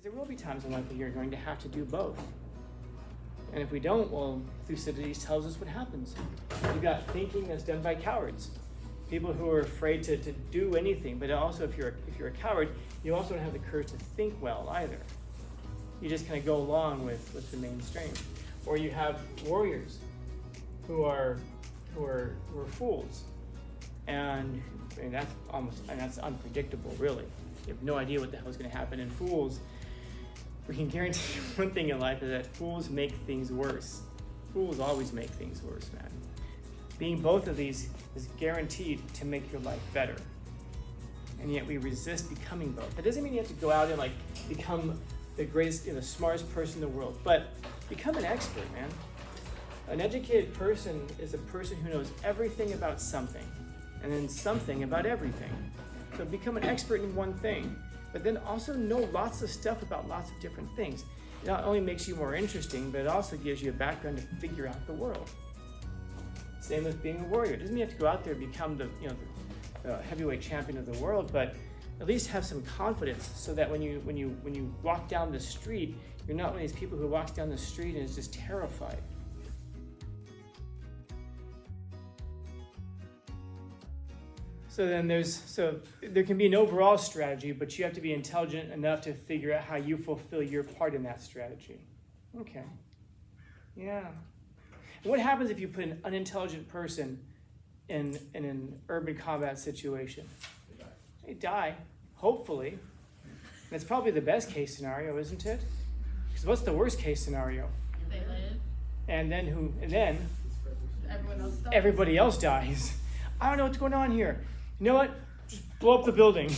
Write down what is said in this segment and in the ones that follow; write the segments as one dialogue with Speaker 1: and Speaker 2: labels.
Speaker 1: Because there will be times in life that you're going to have to do both. And if we don't, well, Thucydides tells us what happens. You've got thinking that's done by cowards. People who are afraid to do anything, but also if you're a coward, you also don't have the courage to think well either. You just kind of go along with the mainstream. Or you have warriors who are fools. And that's unpredictable, really. You have no idea what the hell is going to happen. And fools, we can guarantee one thing in life is that fools make things worse. Fools always make things worse, man. Being both of these is guaranteed to make your life better. And yet we resist becoming both. That doesn't mean you have to go out and become the greatest, the smartest person in the world, but become an expert, man. An educated person is a person who knows everything about something, and then something about everything. So become an expert in one thing, but then also know lots of stuff about lots of different things. It not only makes you more interesting, but it also gives you a background to figure out the world. Same with being a warrior. It doesn't mean you have to go out there and become the heavyweight champion of the world, but at least have some confidence so that when you walk down the street, you're not one of these people who walks down the street and is just terrified. So there can be an overall strategy, but you have to be intelligent enough to figure out how you fulfill your part in that strategy. Okay. Yeah. What happens if you put an unintelligent person in an urban combat situation? They die, hopefully. That's probably the best case scenario, isn't it? Because what's the worst case scenario?
Speaker 2: They live.
Speaker 1: And then
Speaker 2: everybody else dies.
Speaker 1: everybody else dies. I don't know what's going on here. You know what? Just blow up the building.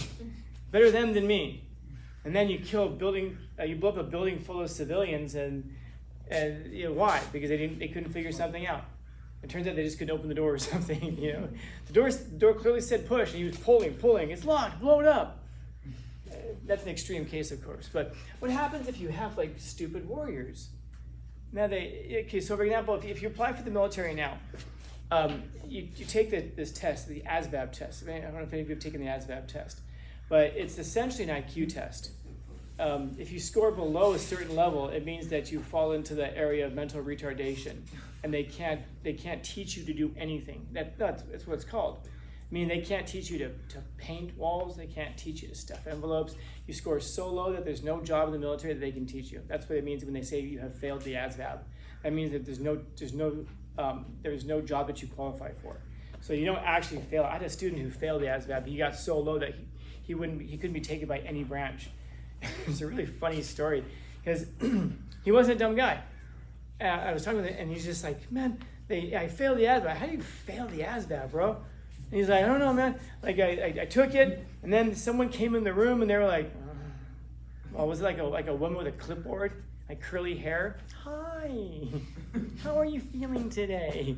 Speaker 1: Better them than me. And then you kill a building. You blow up a building full of civilians, and why? Because they couldn't figure something out. It turns out they just couldn't open the door or something. The door clearly said push, and he was pulling. It's locked. Blow it up. That's an extreme case, of course. But what happens if you have stupid warriors? Now so for example, if you apply for the military now, you take this test, the ASVAB test. I don't know if any of you have taken the ASVAB test, but it's essentially an IQ test. If you score below a certain level, it means that you fall into the area of mental retardation, and they can't teach you to do anything. That's what it's called. I mean, they can't teach you to paint walls. They can't teach you to stuff envelopes. You score so low that there's no job in the military that they can teach you. That's what it means when they say you have failed the ASVAB. That means that there's no job that you qualify for. So you don't actually fail. I had a student who failed the ASVAB. He got so low that he couldn't be taken by any branch. It's a really funny story because he wasn't a dumb guy. I was talking with him, and he's just like, man, I failed the ASVAB. How do you fail the ASVAB, bro? And he's like, I don't know, man. I took it, and then someone came in the room, and they were like, well, was it like a woman with a clipboard, like curly hair? Hi, how are you feeling today?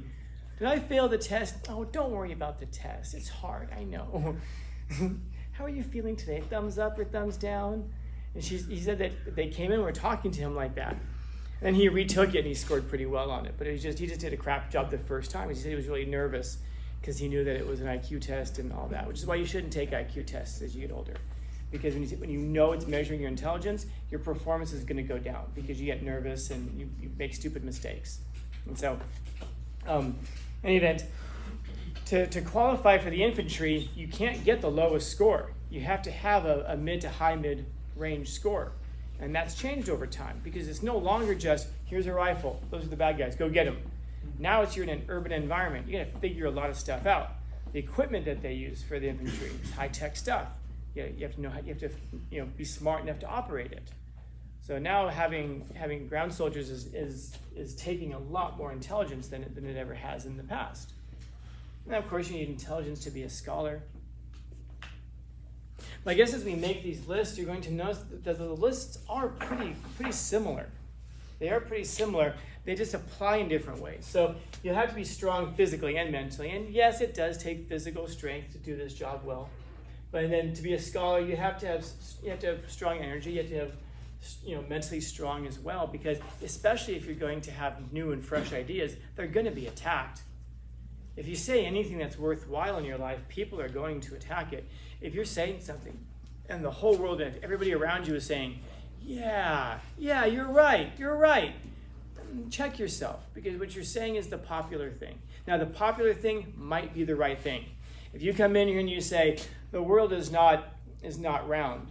Speaker 1: Did I fail the test? Oh, don't worry about the test. It's hard, I know. How are you feeling today? Thumbs up or thumbs down? And he said that they came in and were talking to him like that. And he retook it and he scored pretty well on it. But he just did a crap job the first time. He said he was really nervous because he knew that it was an IQ test and all that, which is why you shouldn't take IQ tests as you get older. Because when you know it's measuring your intelligence, your performance is going to go down because you get nervous and you make stupid mistakes. And so, in any event, to qualify for the infantry, you can't get the lowest score. You have to have a mid to high mid-range score. And that's changed over time because it's no longer just, here's a rifle, those are the bad guys, go get them. Now you're in an urban environment. You got to figure a lot of stuff out. The equipment that they use for the infantry is high-tech stuff. You have to know how, you have to be smart enough to operate it. So now having ground soldiers is taking a lot more intelligence than it ever has in the past. And of course, you need intelligence to be a scholar. But I guess as we make these lists, you're going to notice that the lists are pretty similar. They are pretty similar. They just apply in different ways. So you have to be strong physically and mentally. And yes, it does take physical strength to do this job well. But then to be a scholar, you have to have strong energy. You have to have mentally strong as well, because especially if you're going to have new and fresh ideas, they're going to be attacked. If you say anything that's worthwhile in your life, people are going to attack it. If you're saying something and the whole world and everybody around you is saying, yeah, you're right. Check yourself, because what you're saying is the popular thing. Now, the popular thing might be the right thing. If you come in here and you say, the world is not round,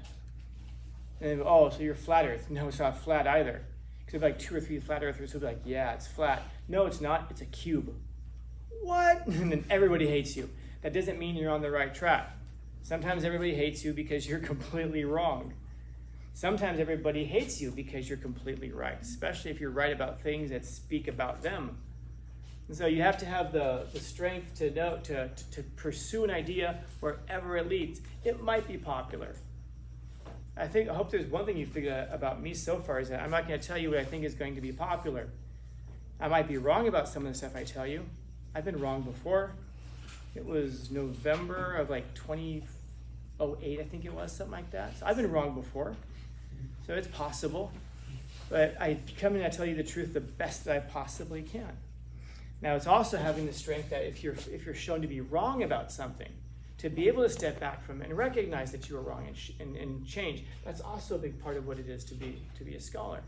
Speaker 1: and oh, so you're flat earth. No, it's not flat either. Because like 2 or 3 flat earthers will be like, yeah, it's flat. No, it's not, it's a cube. What? And then everybody hates you. That doesn't mean you're on the right track. Sometimes everybody hates you because you're completely wrong. Sometimes everybody hates you because you're completely right, especially if you're right about things that speak about them. And so you have to have the strength to know, to pursue an idea wherever it leads. It might be popular. I hope there's one thing you figure out about me so far is that I'm not going to tell you what I think is going to be popular. I might be wrong about some of the stuff I tell you. I've been wrong before. It was November of like 2008, I think it was, something like that. So I've been wrong before. So it's possible. But I come in and I tell you the truth the best that I possibly can. Now, it's also having the strength that if you're shown to be wrong about something, to be able to step back from it and recognize that you were wrong and change. That's also a big part of what it is to be a scholar.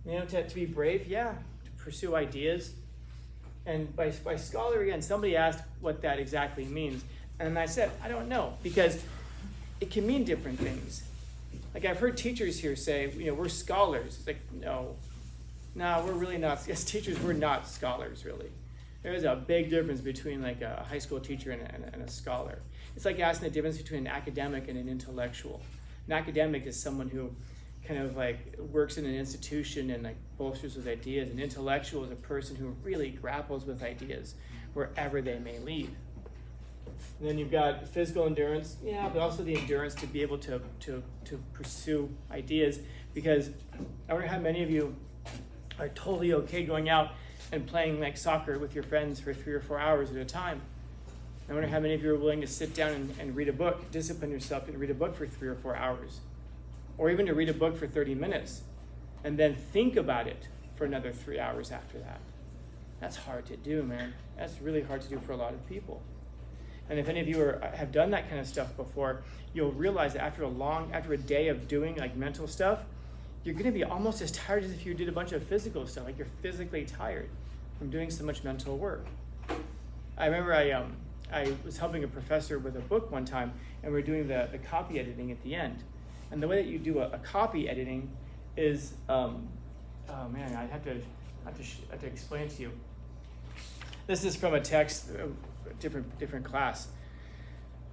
Speaker 1: To be brave, yeah, to pursue ideas. And by scholar, again, somebody asked what that exactly means. And I said, I don't know, because it can mean different things. Like I've heard teachers here say, we're scholars. It's like, no, we're really not. As teachers, we're not scholars, really. There's a big difference between like a high school teacher and a scholar. It's like asking the difference between an academic and an intellectual. An academic is someone who kind of like works in an institution and like bolsters those ideas. An intellectual is a person who really grapples with ideas wherever they may lead. And then you've got physical endurance, but also the endurance to be able to pursue ideas, because I wonder how many of you are totally okay going out and playing like soccer with your friends for 3 or 4 hours at a time. I wonder how many of you are willing to sit down and read a book, discipline yourself and read a book for 3 or 4 hours, or even to read a book for 30 minutes and then think about it for another 3 hours after that. That's hard to do, man. That's really hard to do for a lot of people. And if any of you have done that kind of stuff before, you'll realize that after a day of doing like mental stuff, you're going to be almost as tired as if you did a bunch of physical stuff. Like you're physically tired from doing so much mental work. I remember I was helping a professor with a book one time, and we were doing the copy editing at the end. And the way that you do a copy editing is, I have to explain it to you. This is from a text, different class.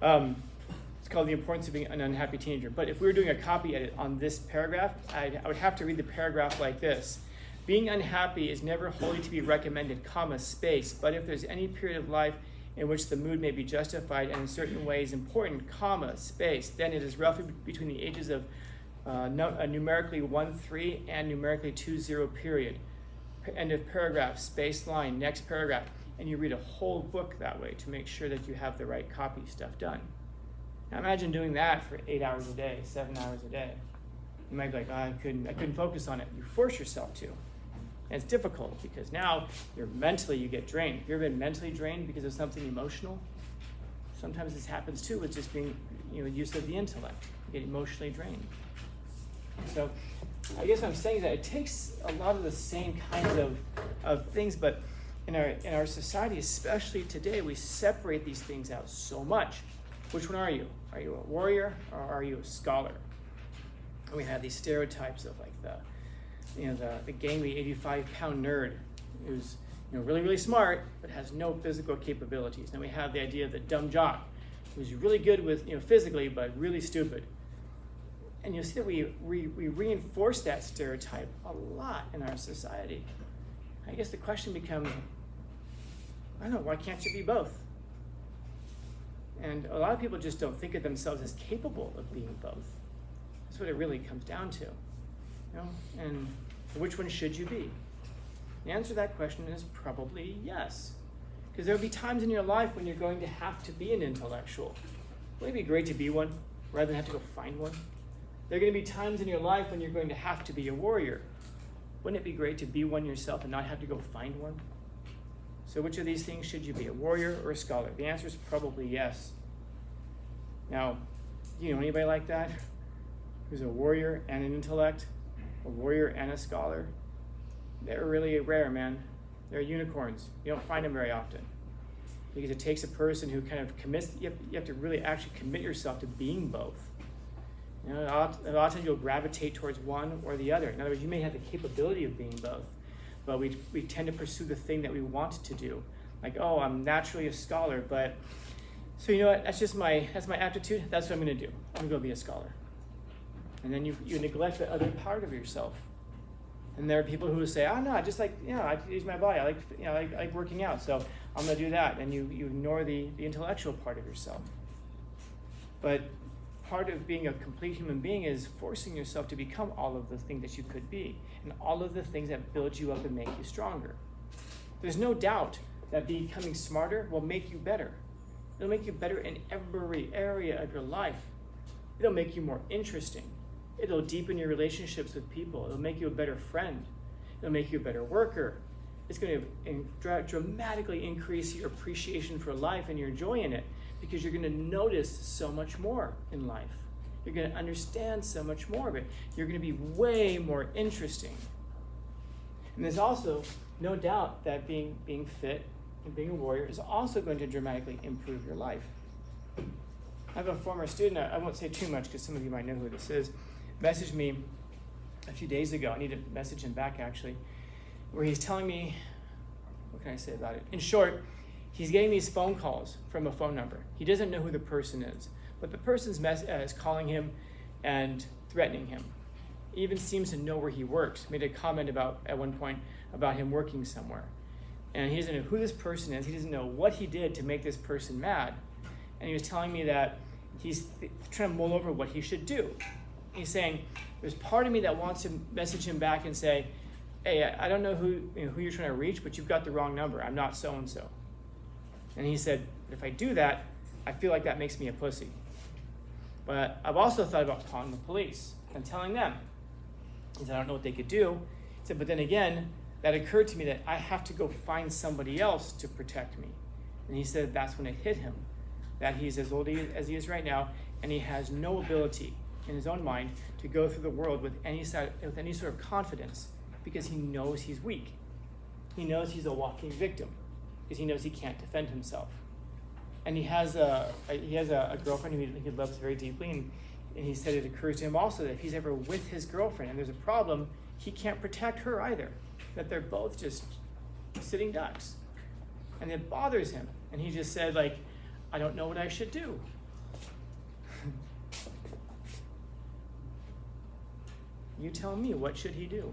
Speaker 1: It's called The Importance of Being an Unhappy Teenager. But if we were doing a copy edit on this paragraph, I would have to read the paragraph like this. Being unhappy is never wholly to be recommended, space, but if there's any period of life in which the mood may be justified and in certain ways important, space, then it is roughly between the ages of numerically 1-3 and numerically 2-0 period. End of paragraph, space line, next paragraph. And you read a whole book that way to make sure that you have the right copy stuff done. Now imagine doing that for 8 hours a day, 7 hours a day. You might be like, I couldn't focus on it. You force yourself to. And it's difficult because now you get drained. Have you ever been mentally drained because of something emotional? Sometimes this happens too with just being, use of the intellect. You get emotionally drained. So I guess what I'm saying is that it takes a lot of the same kinds of things, but in our society, especially today, we separate these things out so much. Which one are you? Are you a warrior or are you a scholar? And we have these stereotypes of like the gangly 85-pound nerd who's really, really smart but has no physical capabilities. Then we have the idea of the dumb jock who's really good with physically but really stupid. And you'll see that we reinforce that stereotype a lot in our society. I guess the question becomes, I don't know, why can't you be both? And a lot of people just don't think of themselves as capable of being both. That's what it really comes down to. And which one should you be? The answer to that question is probably yes. Because there will be times in your life when you're going to have to be an intellectual. Wouldn't it be great to be one rather than have to go find one? There are going to be times in your life when you're going to have to be a warrior. Wouldn't it be great to be one yourself and not have to go find one? So which of these things should you be, a warrior or a scholar? The answer is probably yes. Now, do you know anybody like that? who's a warrior and an intellect, a warrior and a scholar, they're really rare, man. They're unicorns. You don't find them very often. Because it takes a person who kind of commits, you have to really actually commit yourself to being both. You know, a lot of times you'll gravitate towards one or the other. In other words, you may have the capability of being both, but we tend to pursue the thing that we want to do. Like, oh, I'm naturally a scholar, but, so you know what, that's my aptitude, that's what I'm gonna do. I'm gonna go be a scholar. And then you neglect the other part of yourself. And there are people who say, oh no, I just like, I use my body, I like working out, so I'm gonna do that. And you ignore the intellectual part of yourself. But part of being a complete human being is forcing yourself to become all of the things that you could be, and all of the things that build you up and make you stronger. There's no doubt that becoming smarter will make you better. It'll make you better in every area of your life. It'll make you more interesting. It'll deepen your relationships with people. It'll make you a better friend. It'll make you a better worker. It's going to dramatically increase your appreciation for life and your joy in it, because you're going to notice so much more in life. You're going to understand so much more of it. You're going to be way more interesting. And there's also no doubt that being fit and being a warrior is also going to dramatically improve your life. I have a former student, I won't say too much because some of you might know who this is, messaged me a few days ago. I need to message him back actually, where he's telling me, what can I say about it? In short, he's getting these phone calls from a phone number. He doesn't know who the person is, but the person's is calling him and threatening him. He even seems to know where he works. Made a comment at one point about him working somewhere. And he doesn't know who this person is. He doesn't know what he did to make this person mad. And he was telling me that he's trying to mull over what he should do. He's saying, there's part of me that wants to message him back and say, hey, I don't know who you're trying to reach, but you've got the wrong number. I'm not so-and-so. And he said, if I do that, I feel like that makes me a pussy. But I've also thought about calling the police and telling them. He said, I don't know what they could do. He said, but then again, that occurred to me that I have to go find somebody else to protect me. And he said that's when it hit him, that he's as old as he is right now, and he has no ability in his own mind to go through the world with any sort of confidence, because he knows he's weak. He knows he's a walking victim, because he knows he can't defend himself. And he has a girlfriend who he loves very deeply, and he said it occurs to him also that if he's ever with his girlfriend and there's a problem, he can't protect her either, that they're both just sitting ducks. And it bothers him. And he just said, like, I don't know what I should do. You tell me, what should he do?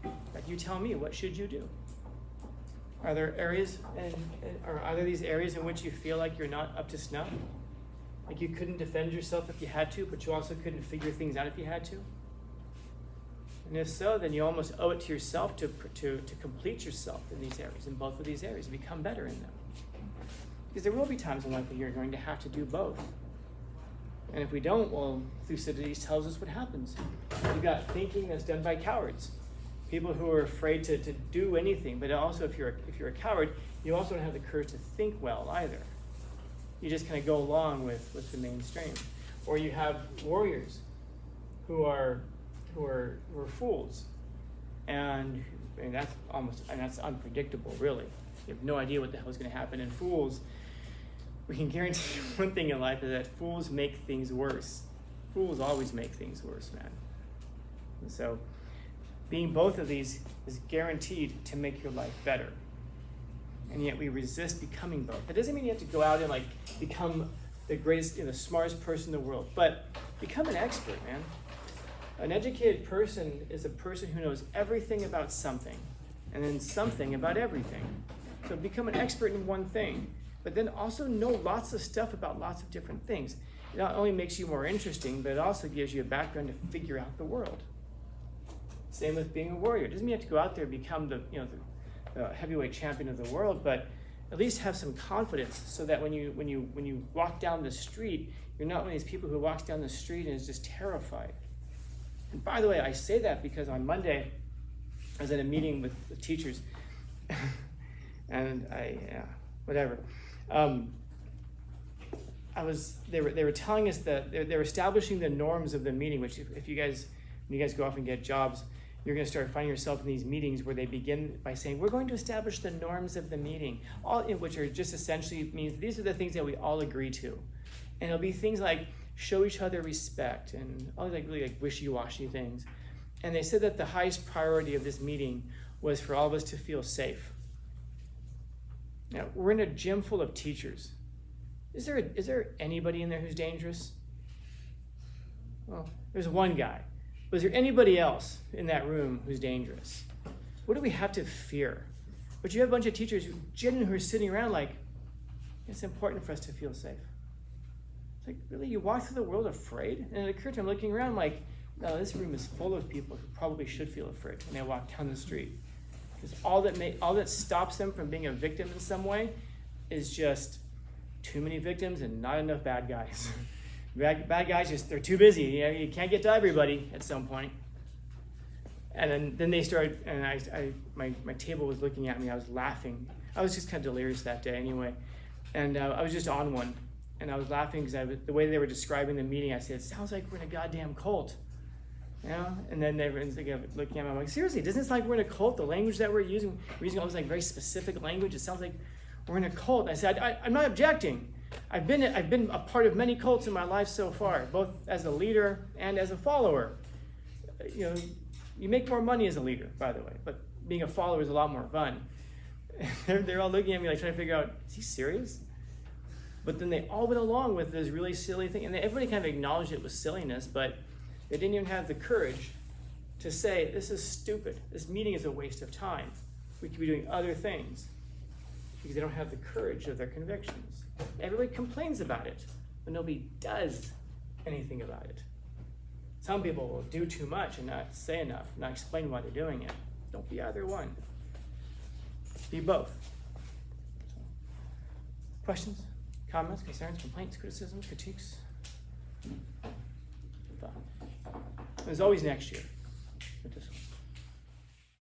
Speaker 1: Like, you tell me, what should you do? Are there areas, or are there these areas in which you feel like you're not up to snuff? Like you couldn't defend yourself if you had to, but you also couldn't figure things out if you had to? And if so, then you almost owe it to yourself to complete yourself in these areas, in both of these areas, and become better in them. Because there will be times in life where you're going to have to do both. And if we don't, well, Thucydides tells us what happens. You've got thinking that's done by cowards. People who are afraid to do anything, but also if you're a coward, you also don't have the courage to think well either. You just kind of go along with the mainstream. Or you have warriors who are fools, and that's unpredictable, really. You have no idea what the hell is going to happen. And fools, we can guarantee one thing in life is that fools make things worse. Fools always make things worse, man. And so, being both of these is guaranteed to make your life better. And yet we resist becoming both. That doesn't mean you have to go out and become the greatest, the smartest person in the world, but become an expert, man. An educated person is a person who knows everything about something, and then something about everything. So become an expert in one thing, but then also know lots of stuff about lots of different things. It not only makes you more interesting, but it also gives you a background to figure out the world. Same with being a warrior. It doesn't mean you have to go out there and become the heavyweight champion of the world, but at least have some confidence so that when you walk down the street, you're not one of these people who walks down the street and is just terrified. And by the way, I say that because on Monday, I was at a meeting with the teachers, and whatever. they were telling us that they were establishing the norms of the meeting, which if you guys, when you guys go off and get jobs, you're going to start finding yourself in these meetings where they begin by saying, we're going to establish the norms of the meeting, all in which are just essentially means these are the things that we all agree to. And it'll be things like show each other respect and all like really like wishy-washy things. And they said that the highest priority of this meeting was for all of us to feel safe. Now, we're in a gym full of teachers. Is there anybody in there who's dangerous? Well, there's one guy. Was there anybody else in that room who's dangerous? What do we have to fear? But you have a bunch of teachers who are sitting around like, it's important for us to feel safe. It's like, really, you walk through the world afraid? And it occurred to me, looking around like, no, this room is full of people who probably should feel afraid when they walk down the street. Because all that stops them from being a victim in some way is just too many victims and not enough bad guys. Bad guys, they're too busy. You can't get to everybody at some point. And then they started, and my table was looking at me. I was laughing. I was just kind of delirious that day anyway. And I was just on one. And I was laughing because the way they were describing the meeting, I said, it sounds like we're in a goddamn cult. You know? And then they were looking at me, I'm like, seriously, doesn't it sound like we're in a cult? The language that we're using all this like very specific language. It sounds like we're in a cult. And I said, I'm not objecting. I've been a part of many cults in my life so far, both as a leader and as a follower. You know, you make more money as a leader, by the way, but being a follower is a lot more fun. They're all looking at me like trying to figure out, is he serious? But then they all went along with this really silly thing, and everybody kind of acknowledged it was silliness, but they didn't even have the courage to say, this is stupid. This meeting is a waste of time. We could be doing other things, because they don't have the courage of their convictions. Everybody complains about it, but nobody does anything about it. Some people will do too much and not say enough, not explain why they're doing it. Don't be either one. Be both. So, questions, comments, concerns, complaints, criticisms, critiques? Thought. There's always next year.